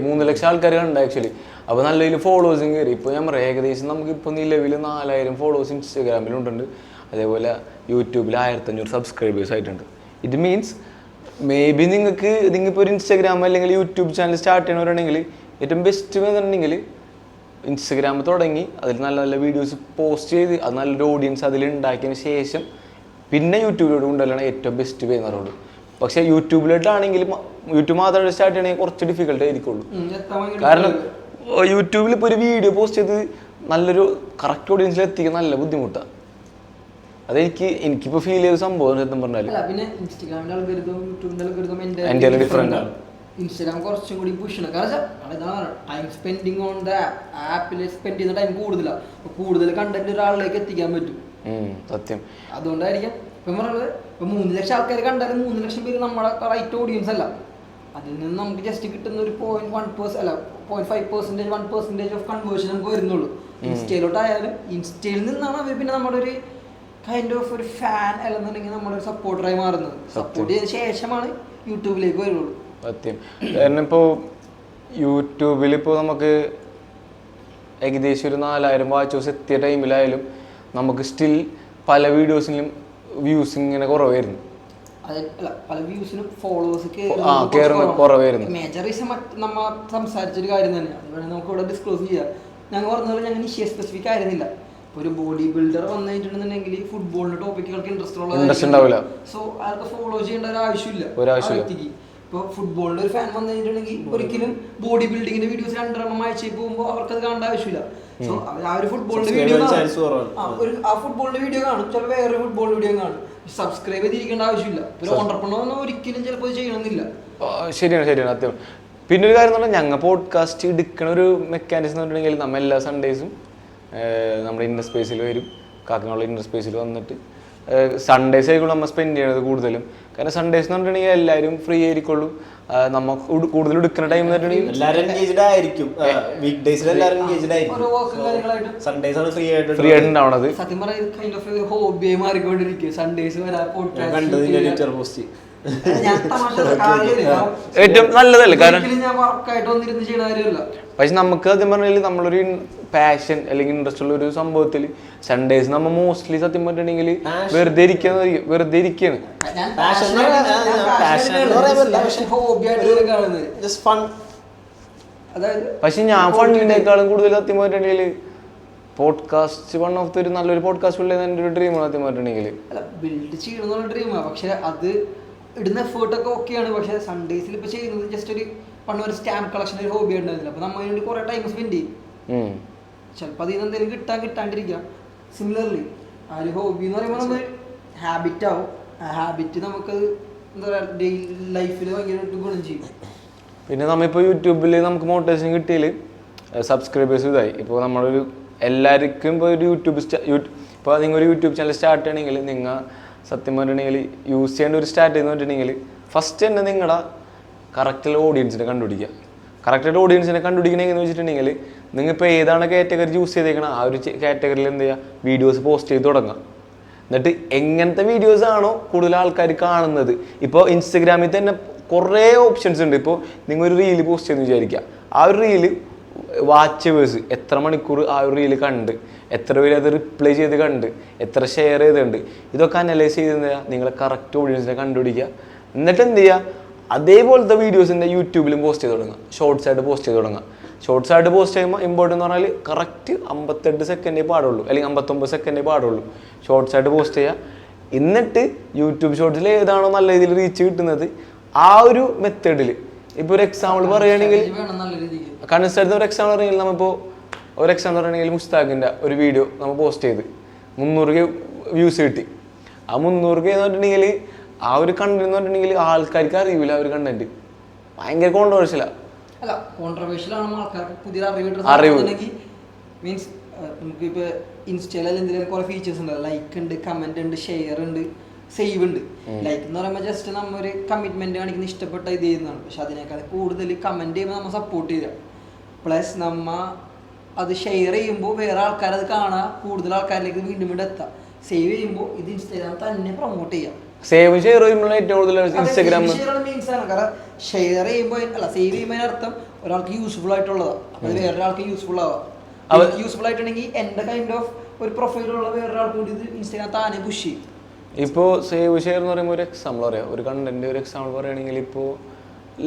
3 ലക്ഷം ആൾക്കാർ കണ്ട ആക്ച്വലി. അപ്പോൾ നല്ല രീതിയിൽ ഫോളോവേഴ്സും കയറി. ഇപ്പോൾ ഞാൻ പറയാം ഏകദേശം നമുക്കിപ്പോൾ നിലവിൽ 4000 ഫോളോവേഴ്സ് ഇൻസ്റ്റാഗ്രാമിലുണ്ട്. അതേപോലെ യൂട്യൂബിൽ 1500 സബ്സ്ക്രൈബേഴ്സ് ആയിട്ടുണ്ട്. ഇറ്റ് മീൻസ് മേ ബി നിങ്ങളിപ്പോൾ ഒരു ഇൻസ്റ്റാഗ്രാം അല്ലെങ്കിൽ യൂട്യൂബ് ചാനൽ സ്റ്റാർട്ട് ചെയ്യണവരാണെങ്കിൽ ഏറ്റവും ബെസ്റ്റ് എന്നുണ്ടെങ്കിൽ ഇൻസ്റ്റഗ്രാമിൽ തുടങ്ങി അതിൽ നല്ല നല്ല വീഡിയോസ് പോസ്റ്റ് ചെയ്ത് അത് നല്ലൊരു ഓഡിയൻസ് അതിൽ ഉണ്ടാക്കിയതിന് ശേഷം പിന്നെ യൂട്യൂബിലോട്ട് കൊണ്ടുവരാണ് ഏറ്റവും ബെസ്റ്റ് ചെയ്യുന്നവരോട്. പക്ഷേ യൂട്യൂബിലോട്ടാണെങ്കിൽ യൂട്യൂബ് മാത്രമായിട്ട് സ്റ്റാർട്ട് ചെയ്യണമെങ്കിൽ കുറച്ച് ഡിഫിക്കൽട്ട് ആയിരിക്കുള്ളൂ. കാരണം യൂട്യൂബിൽ ഇപ്പോൾ ഒരു വീഡിയോ പോസ്റ്റ് ചെയ്ത് നല്ലൊരു കറക്റ്റ് ഓഡിയൻസിൽ എത്തിക്കാൻ നല്ല ബുദ്ധിമുട്ടാണ്. എനിക്കിപ്പോൾ ഫീൽ ചെയ്ത സംഭവം സത്യം പറഞ്ഞാൽ. പിന്നെ ഇൻസ്റ്റാഗ്രാമിന്റെ അൽഗോരിതം യൂട്യൂബിന്റെ അൽഗോരിതം എൻ്റെ ഡിഫറെന്റ് ആണ്. ഇൻസ്റ്റാഗ്രാം കുറച്ചും കൂടി പുഷാണ്. കാരണം ഇതാണ് ടൈം സ്പെൻഡിങ് ഓൺ ദ ആപ്പിൽ സ്പെൻഡ് ചെയ്യുന്ന ടൈം കൂടുതലാണ്. കൂടുതൽ കണ്ടന്റ് ഒരാളിലേക്ക് എത്തിക്കാൻ പറ്റും. സത്യം. അതുകൊണ്ടായിരിക്കാം ഇപ്പം പറയുന്നത് ഇപ്പൊ 3 ലക്ഷം ആൾക്കാർ കണ്ടാലും 3 ലക്ഷം പേര് നമ്മുടെ റൈറ്റ് ഓഡിയൻസ് അല്ല. അതിൽ നിന്ന് നമുക്ക് ജസ്റ്റ് കിട്ടുന്ന ഒരു 0.1% അല്ല 0.5% 1% ഓഫ് കൺവേർഷൻ നമുക്ക് വരുന്നുള്ളൂ. ഇൻസ്റ്റയിലോട്ടായാലും ഇൻസ്റ്റയിൽ നിന്നാണ് അവർ പിന്നെ നമ്മുടെ ഒരു കൈൻഡ് ഓഫ് ഒരു ഫാൻ അല്ലെന്നുണ്ടെങ്കിൽ നമ്മളൊരു സപ്പോർട്ടറായി മാറുന്നത്. സപ്പോർട്ട് ചെയ്തതിന് ശേഷമാണ് യൂട്യൂബിലേക്ക് വരുള്ളൂ. സത്യം. കാരണം ഇപ്പോൾ യൂട്യൂബിൽ ഇപ്പോൾ നമുക്ക് ഏകദേശം ഒരു 4000 വാച്ചേഴ്സ് എത്തിയ ടൈമിലായാലും നമുക്ക് സ്റ്റിൽ പല വീഡിയോസിലും വ്യൂസ് ഇങ്ങനെ കുറവായിരുന്നു. പല വ്യൂസിനും ഫോളോവേഴ്സ് കുറവായിരുന്നു. മേജർ റീസൺ നമ്മൾ സംസാരിച്ചൊരു കാര്യം തന്നെയാണ്. നമുക്ക് ഇവിടെ ഡിസ്ക്ലോസ് ചെയ്യാം. ഞങ്ങൾ പറഞ്ഞ ഞങ്ങൾ നിശ്ചയ സ്പെസിഫിക് ആയിരുന്നില്ല. ഒരു ബോഡി ബിൽഡർ വന്നിട്ടുണ്ടെന്നുണ്ടെങ്കിൽ ഫുട്ബോളിന്റെ ടോപ്പിക്കുകൾക്ക് ഇൻട്രസ്റ്റ് ഉണ്ടാവില്ല. സോ അതൊക്കെ ഫോളോ ചെയ്യേണ്ട ഒരു ആവശ്യമില്ല. വ്യക്തിക്ക് ഇപ്പോൾ ഫുട്ബോളിന്റെ ഒരു ഫാൻ വന്നിട്ടുണ്ടെങ്കിൽ ഒരിക്കലും ബോഡി ബിൽഡിങ്ങിന്റെ വീഡിയോസ് 2 ആഴ്ചയിൽ പോകുമ്പോൾ അവർക്കത് കാണേണ്ട ആവശ്യമില്ല. സോ ആ ഒരു ഫുട്ബോളിന്റെ വീഡിയോ ആ ഫുട്ബോളിന്റെ വീഡിയോ കാണും. ചിലപ്പോൾ വേറൊരു ഫുട്ബോൾ വീഡിയോ കാണും. സബ്സ്ക്രൈബ് ചെയ്തിരിക്കേണ്ട ആവശ്യമില്ല. ഒരു ഓണ്ടർപ്രണർ ഒരിക്കലും ചിലപ്പോൾ ചെയ്യണമെന്നില്ല. ശരിയാണ് സത്യം. പിന്നെ ഒരു കാര്യം എന്ന് പറഞ്ഞാൽ ഞങ്ങൾ പോഡ്കാസ്റ്റ് എടുക്കണ ഒരു മെക്കാനിസം എന്ന് പറഞ്ഞിട്ടുണ്ടെങ്കിൽ നമ്മൾ എല്ലാ സൺഡേസും നമ്മുടെ ഇന്നർ സ്പേസിൽ വരും. കാക്കനുള്ള ഇന്നർ സ്പേസിൽ വന്നിട്ട് സൺഡേസ് ആയിരിക്കും നമ്മൾ സ്പെൻഡ് ചെയ്യണത് കൂടുതലും. കാരണം സൺഡേസ് എന്ന് പറഞ്ഞിട്ടുണ്ടെങ്കിൽ എല്ലാവരും ഫ്രീ ആയിരിക്കുള്ളൂ. നമ്മൾ കൂടുതൽ എടുക്കുന്ന ടൈം എന്ന് പറഞ്ഞിട്ടുണ്ടെങ്കിൽ എല്ലാവരും എൻഗേജ്ഡ് ആയിരിക്കും. വീക്ക് ഡേയ്സിൽ എല്ലാവരും എൻഗേജ്ഡ് ആയിരിക്കും. സൺഡേസ് ആണ് ഫ്രീ ആയിട്ട് ഉണ്ടാവണത്. സത്യം പറഞ്ഞാൽ കൈൻഡ് ഓഫ് ഹോബിയായി മാറിക്കൊണ്ടിരിക്കും. സൺഡേസ് കണ്ടത് പോസ്റ്റ് ഏറ്റവും നല്ലതല്ലേ? കാരണം ഞാൻ വർക്കായിട്ട് വന്നിരുന്ന് ചെയ്യണ കാര്യമല്ല. പക്ഷെ നമുക്ക് സത്യം പറഞ്ഞാൽ നമ്മളൊരു പാഷൻ അല്ലെങ്കിൽ ഇൻട്രസ്റ്റ് ഉള്ള ഒരു സംഭവത്തിൽ സൺഡേസ് നമ്മൾ മോസ്റ്റ്ലി സത്യം പറഞ്ഞിട്ടുണ്ടെങ്കിൽ വെറുതെ ഇരിക്കുകയാണ്. പക്ഷെ ഞാൻ ഫണ്ടിനേക്കാളും കൂടുതൽ സത്യം പറഞ്ഞിട്ടുണ്ടെങ്കിൽ പോഡ്കാസ്റ്റ് വൺ ഓഫ് ഒരു നല്ലൊരു പോഡ്കാസ്റ്റ് ഉള്ളത് എൻ്റെ ഒരു ഡ്രീമാണ് സത്യം പറഞ്ഞിട്ടുണ്ടെങ്കിൽ. അല്ല ബിൽഡ് ചെയ്യണമെന്നുള്ള ഡ്രീമാണ്. പക്ഷെ അത് ഇടുന്ന എഫേർട്ടൊക്കെ ഓക്കെയാണ്. പക്ഷെ സൺഡേസിൽ ഇപ്പോൾ ചെയ്യുന്നത് ജസ്റ്റ് ഒരു പണ്ടൊരു സ്റ്റാമ്പ് കളക്ഷൻ ഒരു ഹോബി ഉണ്ടായിരുന്നില്ല. അപ്പോൾ നമ്മൾ അതിനുവേണ്ടി കുറേ ടൈം സ്പെൻഡ് ചെയ്യും. ചിലപ്പോൾ അതിൽ നിന്ന് എന്തെങ്കിലും കിട്ടാണ്ടിരിക്കാം. സിമിലർലി ആ ഒരു ഹോബി എന്ന് പറയുമ്പോൾ നമ്മൾ ഹാബിറ്റ് ആവും. ആ ഹാബിറ്റ് നമുക്ക് എന്താ പറയുക ഡെയിലി ലൈഫിൽ ഭയങ്കരമായിട്ട് ഗുണം ചെയ്യും. പിന്നെ നമ്മളിപ്പോൾ യൂട്യൂബിൽ നമുക്ക് മോട്ടിവേഷൻ കിട്ടിയാൽ സബ്സ്ക്രൈബേഴ്സ് ഇതായി. ഇപ്പോൾ നമ്മളൊരു എല്ലാവർക്കും ഇപ്പോൾ ഒരു ഇപ്പോൾ നിങ്ങൾ ഒരു യൂട്യൂബ് ചാനൽ സ്റ്റാർട്ട് ചെയ്യണമെങ്കിൽ നിങ്ങൾ സത്യം പറഞ്ഞിട്ടുണ്ടെങ്കിൽ യൂസ് ചെയ്യേണ്ട ഒരു സ്ട്രാറ്റജി എന്ന് പറഞ്ഞിട്ടുണ്ടെങ്കിൽ ഫസ്റ്റ് തന്നെ നിങ്ങളുടെ കറക്റ്റുള്ള ഓഡിയൻസിനെ കണ്ടുപിടിക്കുക. കറക്റ്റായിട്ട് ഓഡിയൻസിനെ കണ്ടുപിടിക്കണമെന്ന് വെച്ചിട്ടുണ്ടെങ്കിൽ നിങ്ങളിപ്പോൾ ഏതാണ് കാറ്റഗറി ചൂസ് ചെയ്തേക്കണം ആ ഒരു കാറ്റഗറിയിൽ എന്ത് ചെയ്യുക, വീഡിയോസ് പോസ്റ്റ് ചെയ്ത് തുടങ്ങുക. എന്നിട്ട് എങ്ങനത്തെ വീഡിയോസ് ആണോ കൂടുതൽ ആൾക്കാർ കാണുന്നത്. ഇപ്പോൾ ഇൻസ്റ്റഗ്രാമിൽ തന്നെ കുറേ ഓപ്ഷൻസ് ഉണ്ട്. ഇപ്പോൾ നിങ്ങൾ ഒരു റീല് പോസ്റ്റ് ചെയ്യുന്നു വിചാരിക്കുക. ആ ഒരു റീല് വാച്ചവേഴ്സ് എത്ര മണിക്കൂർ ആ ഒരു റീല് കണ്ട്, എത്ര പേര് അത് റിപ്ലൈ ചെയ്ത് കണ്ട്, എത്ര ഷെയർ ചെയ്തിട്ടുണ്ട്, ഇതൊക്കെ അനലൈസ് ചെയ്ത് എന്ത് ചെയ്യുക, നിങ്ങളെ കറക്റ്റ് ഓഡിയൻസിനെ കണ്ടുപിടിക്കുക. എന്നിട്ട് എന്ത് ചെയ്യുക, അതേപോലത്തെ വീഡിയോസിൻ്റെ യൂട്യൂബിലും പോസ്റ്റ് ചെയ്ത് തുടങ്ങുക. ഷോർട്സ് ആയിട്ട് പോസ്റ്റ് ചെയ്ത് തുടങ്ങുക. ഷോർട്സ് ആയിട്ട് പോസ്റ്റ് ചെയ്യുമ്പോൾ ഇമ്പോർട്ടൻ്റ് എന്ന് പറഞ്ഞാൽ കറക്റ്റ് 58 സെക്കൻഡേ പാടുള്ളൂ, അല്ലെങ്കിൽ 59 സെക്കൻഡേ പാടുള്ളൂ ഷോർട്സ് ആയിട്ട് പോസ്റ്റ് ചെയ്യുക. എന്നിട്ട് യൂട്യൂബ് ഷോർട്സിൽ ഏതാണോ നല്ല രീതിയിൽ റീച്ച് കിട്ടുന്നത് ആ ഒരു മെത്തേഡിൽ ഇപ്പോൾ ഒരു എക്സാമ്പിൾ പറയുകയാണെങ്കിൽ കൺസിഡർ ഒരു എക്സാമ്പിൾ പറയുകയാണെങ്കിൽ നമ്മളിപ്പോൾ ഒരു എക്സാമ്പിൾ പറയുകയാണെങ്കിൽ മുസ്താഖിൻ്റെ ഒരു വീഡിയോ നമ്മൾ പോസ്റ്റ് ചെയ്ത് 300K വ്യൂസ് കിട്ടി. ആ 300K എന്ന് പറഞ്ഞിട്ടുണ്ടെങ്കിൽ ആ ഒരു കണ്ടന്റ് എന്ന് പറഞ്ഞിട്ടുണ്ടെങ്കിൽ ആൾക്കാർക്ക് അറിയില്ല. ആ ഒരു കണ്ടന്റ് ഭയങ്കര കോൺട്രവേഴ്ഷ്യലാണ്. അല്ല കോൺട്രവേഴ്ഷ്യലാണ് ആൾക്കാർക്ക് പുതിയ അറിവ് മീൻസ് നമുക്കിപ്പോൾ ഇൻസ്റ്റയിൽ എന്തെങ്കിലും കുറേ ഫീച്ചേഴ്സ് ഉണ്ട്. ലൈക്ക് ഉണ്ട്, കമന്റ് ഉണ്ട്, ഷെയർ ഉണ്ട്, സേവ് ഉണ്ട്. ലൈക്ക് എന്ന് പറയുമ്പോൾ ജസ്റ്റ് നമ്മൾ ഒരു കമ്മിറ്റ്മെന്റ് കാണിക്കുന്ന ഇഷ്ടപ്പെട്ട ഇത് ചെയ്യുന്നതാണ്. പക്ഷെ അതിനേക്കാൾ കൂടുതൽ കമന്റ് ചെയ്യുമ്പോൾ നമ്മൾ സപ്പോർട്ട് ചെയ്യുക. പ്ലസ് നമ്മ അത് ഷെയർ ചെയ്യുമ്പോൾ വേറെ ആൾക്കാരത് കാണുക, കൂടുതൽ ആൾക്കാരിലേക്ക് വീണ്ടും വീണ്ടും എത്താം. സേവ് ചെയ്യുമ്പോൾ ഇത് ഇൻസ്റ്റാഗ്രാം തന്നെ പ്രൊമോട്ട് ചെയ്യാം. സേവ് ഷെയർ ചെയ്യുമ്പോൾ ഏറ്റവും കൂടുതൽ ഇൻസ്റ്റാഗ്രാം മീൻസ് ആണ്. കാരണം ഷെയർ ചെയ്യുമ്പോൾ അല്ല സേവ് ചെയ്യുമ്പോൾ അർത്ഥം ഒരാൾക്ക് യൂസ്ഫുൾ ആയിട്ടുള്ളതാണ്. അത് വേറൊരാൾക്ക് യൂസ്ഫുൾ ആവാം. യൂസ്ഫുൾ ആയിട്ടുണ്ടെങ്കിൽ എൻ്റെ കൈൻഡ് ഓഫ് ഒരു പ്രൊഫൈലുള്ള വേറൊരാൾക്ക് കൂടി ഇത് ഇൻസ്റ്റാഗ്രാം താനെ പുഷ് ചെയ്യും. ഇപ്പോൾ സേവ് ഷെയർ എന്ന് പറയുമ്പോൾ ഒരു എക്സാമ്പിൾ പറയാം, ഒരു കണ്ടന്റ് ഒരു എക്സാമ്പിൾ പറയുകയാണെങ്കിൽ ഇപ്പോൾ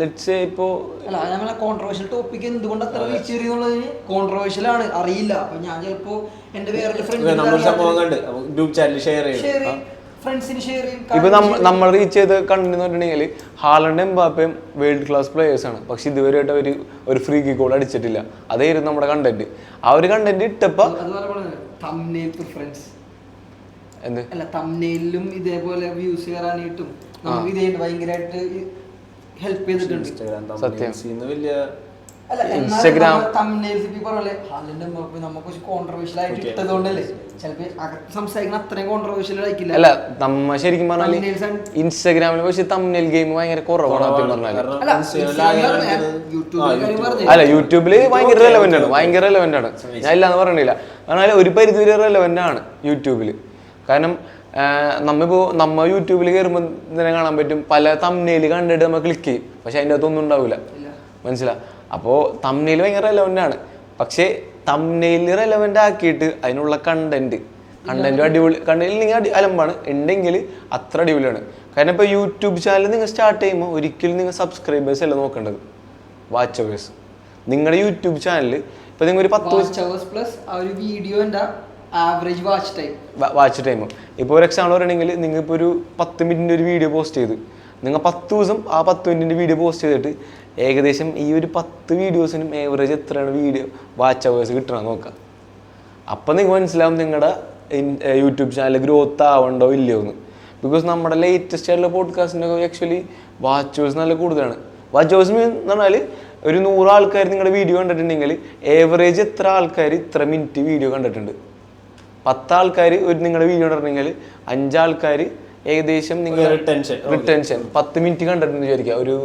ലെറ്റ്സ് ഇപ്പോൾ അല്ല നമ്മളെ കോൺട്രവേഴ്ഷ്യൽ ടോപ്പിക് എന്തുകൊണ്ട് അത്ര റീച്ച് ചെയ്യുന്നുള്ളതിന് കോൺട്രവേഴ്ഷ്യൽ ആണ് അറിയില്ല. അപ്പൊ ഞാൻ ചിലപ്പോ എന്റെ വേറെ ഫ്രണ്ട്സിന് ഷെയർ ചെയ്യും. ഇപ്പൊ നമ്മൾ റീച്ച് ചെയ്ത് കണ്ടന്റ് എന്ന് പറഞ്ഞിട്ടുണ്ടെങ്കിൽ ഹാലണ്ടും എംബാപ്പയും വേൾഡ് ക്ലാസ് പ്ലേയേഴ്സ് ആണ്. പക്ഷെ ഇതുവരെയായിട്ട് അവർ ഒരു ഫ്രീ കിക്ക് ഗോൾ അടിച്ചിട്ടില്ല. അതായിരുന്നു നമ്മുടെ കണ്ടന്റ്. ആ ഒരു കണ്ടന്റ് ഇട്ടപ്പോ എന്ത് അല്ല തംബ്നെയിലും ഇതേപോലെ വ്യൂസ് കയറാനായിട്ടും നമുക്ക് ഇതേ ഭയങ്കരമായിട്ട് ഹെൽപ്പ് ചെയ്തിട്ടുണ്ട്. സത്യം ഇൻസ്റ്റാഗ്രാം നമുക്ക് കോൺട്രവേഴ്ഷ്യൽ ആയിട്ട് ഇട്ടതുകൊണ്ടല്ലേ ചിലപ്പോ സംസാരിക്കുന്ന അത്രയും കോൺട്രവേഴ്ഷ്യൽ ആയിരിക്കില്ല. അല്ല നമ്മ ശരിക്കും പറഞ്ഞാല് ഇൻസ്റ്റാഗ്രാമിൽ പക്ഷെ തംബ്നെയിൽ ഗെയിം ഭയങ്കര കുറവാണ് സത്യം പറഞ്ഞാല്. അല്ല യൂട്യൂബില് ഭയങ്കര റെലവെന്റ് ആണ്, ഭയങ്കര റെലവെന്റ് ആണ്. ഞാൻ ഇല്ലാന്ന് പറയണില്ല. കാരണം ഒരു പരിധി വരെ റെലവെന്റ് ആണ് യൂട്യൂബില്. കാരണം നമ്മ യൂട്യൂബിൽ കയറുമ്പോൾ ഇതിനെ കാണാൻ പറ്റും പല തംബ്നെയിൽ കണ്ടിട്ട് നമ്മൾ ക്ലിക്ക് ചെയ്യും, പക്ഷെ അതിൻ്റെ അകത്തൊന്നും ഉണ്ടാവില്ല. മനസ്സിലാവും. അപ്പോൾ തംബ്നെയിൽ ഭയങ്കര റെലവെന്റ് ആണ്. പക്ഷേ തംബ്നെയിൽ റെലവെന്റ് ആക്കിയിട്ട് അതിനുള്ള കണ്ടന്റ് അടിപൊളി കണ്ടന്റ് അലമ്പാണ് ഉണ്ടെങ്കിൽ അത്ര അടിപൊളിയാണ്. കാരണം ഇപ്പോൾ യൂട്യൂബ് ചാനൽ നിങ്ങൾ സ്റ്റാർട്ട് ചെയ്യുമ്പോൾ ഒരിക്കലും നിങ്ങൾ സബ്സ്ക്രൈബേഴ്സ് അല്ല നോക്കേണ്ടത്, വാച്ചവേഴ്സ്. നിങ്ങളുടെ യൂട്യൂബ് ചാനൽ ഇപ്പോൾ നിങ്ങൾ ഒരു 10 പ്ലസ് ആ ഒരു വീഡിയോന്റെ ആവറേജ് വാച്ച് ടൈം. ഇപ്പോൾ ഒരു എക്സാമ്പിൾ പറയണമെങ്കിൽ നിങ്ങൾ ഇപ്പോൾ ഒരു 10 മിനിറ്റിൻ്റെ ഒരു വീഡിയോ പോസ്റ്റ് ചെയ്ത് നിങ്ങൾ 10 ദിവസം ആ 10 മിനിറ്റിൻ്റെ വീഡിയോ പോസ്റ്റ് ചെയ്തിട്ട് ഏകദേശം ഈ ഒരു 10 വീഡിയോസിനും ഏവറേജ് എത്രയാണ് വീഡിയോ വാച്ച് അവേഴ്സ് കിട്ടണം നോക്കാം. അപ്പം നിങ്ങൾക്ക് മനസ്സിലാവും നിങ്ങളുടെ യൂട്യൂബ് ചാനൽ ഗ്രോത്ത് ആവണ്ടോ ഇല്ലയോ എന്ന്. ബിക്കോസ് നമ്മുടെ ലേറ്റസ്റ്റ് ആയിട്ടുള്ള പോഡ്കാസ്റ്റിൻ്റെ ആക്ച്വലി വാച്ച് അവേഴ്സ് നല്ല കൂടുതലാണ്. വാച്ച് അവേഴ്സ് എന്ന് പറഞ്ഞാൽ ഒരു 100 ആൾക്കാർ നിങ്ങളുടെ വീഡിയോ കണ്ടിട്ടുണ്ടെങ്കിൽ ഏവറേജ് എത്ര ആൾക്കാർ ഇത്ര മിനിറ്റ് വീഡിയോ കണ്ടിട്ടുണ്ട്? 10 ആൾക്കാർ ഒരു നിങ്ങളുടെ വീഡിയോ കണ്ടിട്ടുണ്ടെങ്കിൽ 5 ആൾക്കാർ ഏകദേശം നിങ്ങൾ റിട്ടൻഷൻ 10 മിനിറ്റ് കണ്ടിട്ടുണ്ട് വിചാരിക്കുക. ഒരു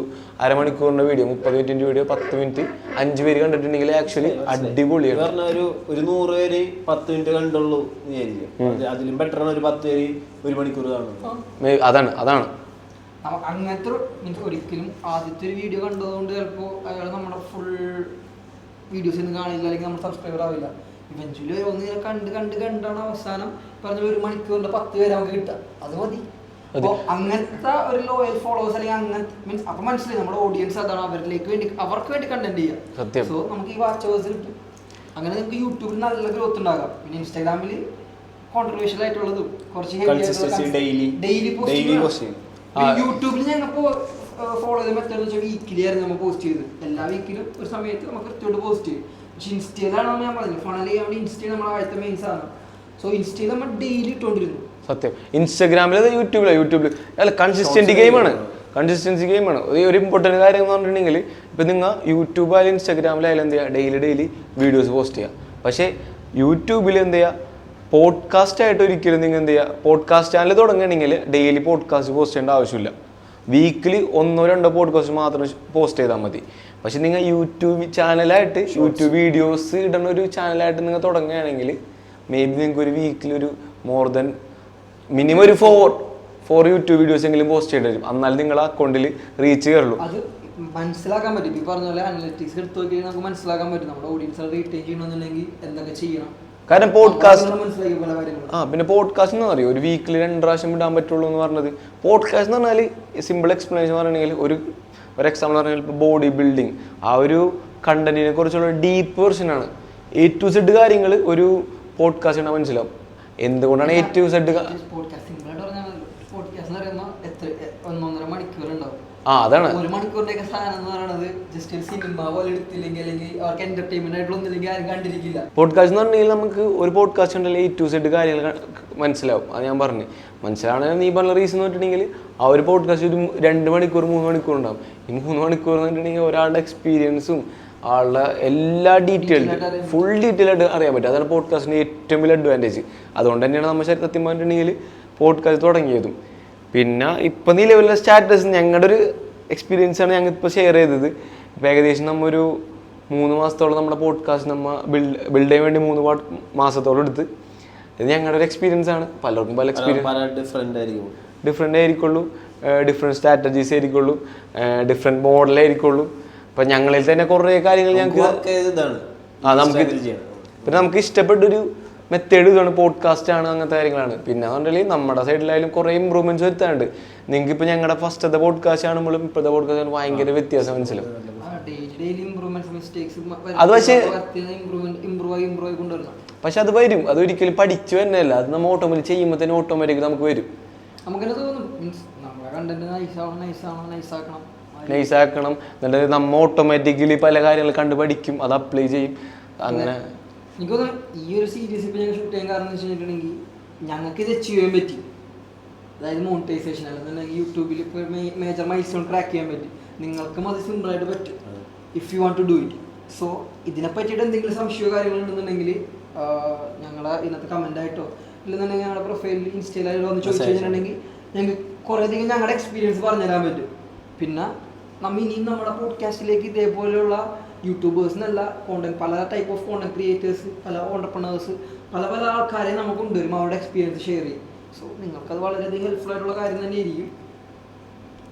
അരമണിക്കൂറിന്റെ വീഡിയോ 30 മിനിറ്റിന്റെ വീഡിയോ 10 മിനിറ്റ് 5 പേര് കണ്ടിട്ടുണ്ടെങ്കിൽ ആക്ച്വലി അടിപൊളിയാണ്. ഒരു 100 പേര് 10 മിനിറ്റ് കണ്ടുള്ളൂ വിചാരിക്കും. അതിലും ബെറ്റർ ആണ് ഒരു 10 പേര് 1 മണിക്കൂർ കാണുന്നത്. അതാണ് അങ്ങനത്തെ ഒരിക്കലും ആദ്യത്തെ ഒരു വീഡിയോ കണ്ടതുകൊണ്ട് ചിലപ്പോൾ അയാൾ നമ്മുടെ ഫുൾ വീഡിയോസ് ഒന്നും കാണില്ല, അല്ലെങ്കിൽ നമ്മൾ സബ്സ്ക്രൈബർ ആവില്ല. ഇവൻച്വലി ഒന്ന് കണ്ടാണ് അവസാനം പറഞ്ഞ 1 മണിക്കൂറിന്റെ 10 പേര് നമുക്ക് കിട്ടുക. അത് മതി. അപ്പോൾ അങ്ങനത്തെ ഒരു ലോയൽ ഫോളോവേഴ്സ് അല്ലെങ്കിൽ അങ്ങനത്തെ മീൻസ് അപ്പൊ മനസ്സിലായി നമ്മുടെ ഓഡിയൻസ് അതാണ്, അവർക്ക് വേണ്ടി കണ്ടന്റ് ചെയ്യാം. സോ നമുക്ക് ഈ വാച്ചേഴ്സ് കിട്ടും. അങ്ങനെ നമുക്ക് യൂട്യൂബിൽ നല്ല ഗ്രോത്ത് ഉണ്ടാകാം. പിന്നെ ഇൻസ്റ്റാഗ്രാമിൽ കോൺട്രവേഴ്ഷ്യൽ ആയിട്ടുള്ളതും കുറച്ച് ഡെയിലി പോസ്റ്റ്. യൂട്യൂബിൽ ഞങ്ങൾ ഫോളോ ചെയ്ത മെത്തേഡ് വെച്ചാൽ വീക്കിലി ആയിരുന്നു നമ്മൾ പോസ്റ്റ് ചെയ്തത്. എല്ലാ വീക്കിലും ഒരു സമയത്ത് നമുക്ക് കൃത്യമായിട്ട് പോസ്റ്റ് ചെയ്യും. പക്ഷെ ഇൻസ്റ്റയിലാണ് ഞാൻ പറഞ്ഞത് ഫണൽ ചെയ്യാൻ വേണ്ടി ഇൻസ്റ്റയിൽ നമ്മൾ ആദ്യത്തെ മെയിൻ സാധനം. സോ ഇൻസ്റ്റയിൽ നമ്മൾ ഡെയിലി ഇട്ടുകൊണ്ടിരുന്നു. സത്യം. ഇൻസ്റ്റാഗ്രാമിൽ യൂട്യൂബിൽ അല്ല കൺസിസ്റ്റൻസി ഗെയിമാണ്. ഒരു ഇമ്പോർട്ടൻറ്റ് കാര്യം എന്ന് പറഞ്ഞിട്ടുണ്ടെങ്കിൽ ഇപ്പം നിങ്ങൾ യൂട്യൂബായാലും ഇൻസ്റ്റാഗ്രാമിലായാലും എന്ത് ചെയ്യുക, ഡെയിലി വീഡിയോസ് പോസ്റ്റ് ചെയ്യുക. പക്ഷേ യൂട്യൂബിൽ എന്ത് ചെയ്യുക, പോഡ്കാസ്റ്റ് ആയിട്ട് ഒരിക്കലും നിങ്ങൾ എന്ത് ചെയ്യുക, പോഡ്കാസ്റ്റ് ചാനൽ തുടങ്ങുകയാണെങ്കിൽ ഡെയിലി പോഡ്കാസ്റ്റ് പോസ്റ്റ് ചെയ്യേണ്ട ആവശ്യമില്ല. വീക്കിലി 1-2 പോഡ്കാസ്റ്റ് മാത്രം പോസ്റ്റ് ചെയ്താൽ മതി. പക്ഷെ നിങ്ങൾ യൂട്യൂബ് ചാനലായിട്ട് യൂട്യൂബ് വീഡിയോസ് ഇടുന്ന ഒരു ചാനലായിട്ട് നിങ്ങൾ തുടങ്ങുകയാണെങ്കിൽ മേ ബി നിങ്ങൾക്ക് ഒരു വീക്കിൽ ഒരു മോർ ദൻ മിനിമം ഒരു 4 യൂട്യൂബ് വീഡിയോസ് എങ്കിലും പോസ്റ്റ് ചെയ്യേണ്ടി വരും. എന്നാലും നിങ്ങളുടെ അക്കൗണ്ടിൽ റീച്ച് കയറുള്ളൂ. അത് മനസ്സിലാക്കാൻ പറ്റും. ഈ പറഞ്ഞ പോലെ അനലിറ്റിക്സ് എടുത്ത് നോക്കി നമുക്ക് മനസ്സിലാക്കാൻ പറ്റും നമ്മുടെ ഓഡിയൻസ് റീറ്റെയിൻ ചെയ്യണമെന്നുണ്ടെങ്കിൽ എന്തൊക്കെ ചെയ്യണം. കാരണം പിന്നെ പോഡ്കാസ്റ്റ് എന്ന് പറയും ഒരു വീക്കിൽ 2 പ്രാവശ്യം ഇടാൻ പറ്റുള്ളൂ എന്ന് പറഞ്ഞത്. പോഡ്കാസ്റ്റ് എന്ന് പറഞ്ഞാൽ സിമ്പിൾ എക്സ്പ്ലനേഷൻ പറയണമെങ്കിൽ ഒരു എക്സാമ്പിൾ പറഞ്ഞാൽ ഇപ്പോൾ ബോഡി ബിൽഡിങ് ആ ഒരു കണ്ടന്റിനെ കുറിച്ചുള്ള ഡീപ്പ് വെർഷനാണ്. A to Z കാര്യങ്ങൾ ഒരു പോഡ്കാസ്റ്റ് ആണ് മനസ്സിലാവും. എന്തുകൊണ്ടാണ് A to Z അതാണ് 1 മണിക്കൂറിന്റെ സാധനം എന്ന് പറയുന്നത് ജസ്റ്റ് ഒരു സിനിമ പോലെ എടുത്തില്ലെങ്കിൽ അല്ലെങ്കിൽ അവർക്ക് എന്റർടൈൻമെന്റ് ആയിട്ടൊന്നില്ലെങ്കിൽ ആരും കണ്ടിരിക്കില്ല. പോഡ്കാസ്റ്റ് എന്ന് പറഞ്ഞാൽ നമുക്ക് ഒരു പോഡ്കാസ്റ്റ് ഉണ്ടല്ലോ A to Z കാര്യങ്ങൾ മനസ്സിലാവും. അത് ഞാൻ പറഞ്ഞു മനസ്സിലാവണമെങ്കിൽ നീ പറഞ്ഞ റീസൺ എന്ന് വെച്ചിട്ടുണ്ടെങ്കിൽ ആ ഒരു പോഡ്കാസ്റ്റ് ഒരു 2 മണിക്കൂർ 3 മണിക്കൂർ ഉണ്ടാവും. ഈ 3 മണിക്കൂർ എന്ന് വെച്ചിട്ടുണ്ടെങ്കിൽ ഒരാളുടെ എക്സ്പീരിയൻസും ആളുടെ എല്ലാ ഫുൾ ഡീറ്റെയിൽ ആയിട്ട് അറിയാൻ പറ്റും. അതാണ് പോഡ്കാസ്റ്റിൻ്റെ ഏറ്റവും വലിയ അഡ്വാൻറ്റേജ്. അതുകൊണ്ട് തന്നെയാണ് നമ്മൾ സത്യം പറഞ്ഞിട്ടുണ്ടെങ്കിൽ പോഡ്കാസ്റ്റ് തുടങ്ങിയതും. പിന്നെ ഇപ്പം നിലവിലുള്ള സ്റ്റാറ്റസ് ഞങ്ങളുടെ ഒരു എക്സ്പീരിയൻസ് ആണ് ഞങ്ങൾ ഇപ്പോൾ ഷെയർ ചെയ്തത്. ഇപ്പോൾ ഏകദേശം നമ്മൊരു 3 മാസത്തോളം നമ്മുടെ പോഡ്കാസ്റ്റ് നമ്മൾ ബിൽഡ് ചെയ്യാൻ വേണ്ടി 3 മാസത്തോളം എടുത്ത്. ഇത് ഞങ്ങളുടെ ഒരു എക്സ്പീരിയൻസ് ആണ്. പലർക്കും പല എക്സ്പീരിയൻസ് ഡിഫറെൻ്റ് ആയിരിക്കുള്ളൂ, ഡിഫറെൻറ്റ് സ്ട്രാറ്റജീസ് ആയിരിക്കുള്ളൂ, ഡിഫറെൻറ്റ് മോഡലായിരിക്കുള്ളൂ. അപ്പം ഞങ്ങളിൽ തന്നെ കുറേ കാര്യങ്ങൾ നമുക്ക് ഇഷ്ടപ്പെട്ടൊരു മെത്തേഡ് ഇതാണ്, പോഡ്കാസ്റ്റ് ആണ്, അങ്ങനത്തെ കാര്യങ്ങളാണ്. പിന്നെ അതുകൊണ്ടെങ്കിൽ നമ്മുടെ സൈഡിലായാലും കുറേ ഇമ്പ്രൂവ്മെന്റ്സ് വരുത്താനുണ്ട്. നിങ്ങൾക്ക് ഇപ്പോൾ ഞങ്ങളുടെ ഫസ്റ്റത്തെ പോഡ്കാസ്റ്റ് ആണെങ്കിലും ഇപ്പോഴത്തെ പോഡ്കാസ്റ്റ് ഭയങ്കര വ്യത്യാസം മനസ്സിലാവും. അത് പക്ഷെ അത് വരും, അതൊരിക്കലും പഠിച്ചു തന്നെയല്ല, അത് നമ്മൾ ഓട്ടോമാറ്റിക് ചെയ്യുമ്പോൾ തന്നെ ഓട്ടോമാറ്റിക് നമുക്ക് വരും. നൈസാക്കണം എന്നിട്ട് നമ്മൾ ഓട്ടോമാറ്റിക്കലി പല കാര്യങ്ങൾ കണ്ടു പഠിക്കും, അത് അപ്ലൈ ചെയ്യും. അങ്ങനെ എനിക്ക് തോന്നുന്നു ഈ ഒരു സീരീസ് ഇപ്പം ഞങ്ങൾ ഷൂട്ട് ചെയ്യാൻ കാരണം എന്ന് വെച്ചിട്ടുണ്ടെങ്കിൽ ഞങ്ങൾക്ക് ഇത് അച്ചീവ് ചെയ്യാൻ പറ്റി. അതായത് മോണിറ്റൈസേഷൻ അല്ലെന്നുണ്ടെങ്കിൽ യൂട്യൂബിൽ ഇപ്പോൾ മേജർ മൈൽസ്റ്റോൺ ട്രാക്ക് ചെയ്യാൻ പറ്റും. നിങ്ങൾക്കും അത് സിമ്പിളായിട്ട് പറ്റും if you want to do it. So ഇതിനെ പറ്റിയിട്ട് എന്തെങ്കിലും സംശയമോ കാര്യങ്ങളുണ്ടെന്നുണ്ടെങ്കിൽ ഞങ്ങളെ ഇന്നത്തെ കമൻ്റ് ആയിട്ടോ ഇല്ലെന്നുണ്ടെങ്കിൽ ഞങ്ങളുടെ പ്രൊഫൈലിൽ ഇൻസ്റ്റയിലായിട്ടോ ഒന്ന് ചോദിച്ചു കഴിഞ്ഞിട്ടുണ്ടെങ്കിൽ ഞങ്ങൾക്ക് കുറേയധികം ഞങ്ങളുടെ എക്സ്പീരിയൻസ് പറഞ്ഞു തരാൻ പറ്റും. പിന്നെ ഇനിയും നമ്മുടെ പോഡ്കാസ്റ്റിലേക്ക് ഇതേപോലെയുള്ള യൂട്യൂബേഴ്സിനല്ല പല ടൈപ്പ് ഓഫ് കോണ്ടന്റ് ക്രിയേറ്റേഴ്സ്, പല ഓണ്ടർപ്രണേഴ്സ്, പല ആൾക്കാരെ നമുക്ക് കൊണ്ടുവരും അവരുടെ എക്സ്പീരിയൻസ് ഷെയർ ചെയ്യും. സോ നിങ്ങൾക്കത് വളരെയധികം ഹെൽപ്ഫുൾ ആയിട്ടുള്ള കാര്യം തന്നെയായിരിക്കും.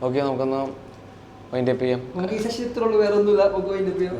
ഓക്കെ, നമുക്കൊന്ന് വൈൻഡ് അപ്പ് ചെയ്യാം. നമുക്ക് ഈ സെഷൻ ഇത്രയുള്ളൂ, വേറെ ഒന്നുമില്ല. നമുക്ക് വൈൻഡ് അപ്പ് ചെയ്യാം.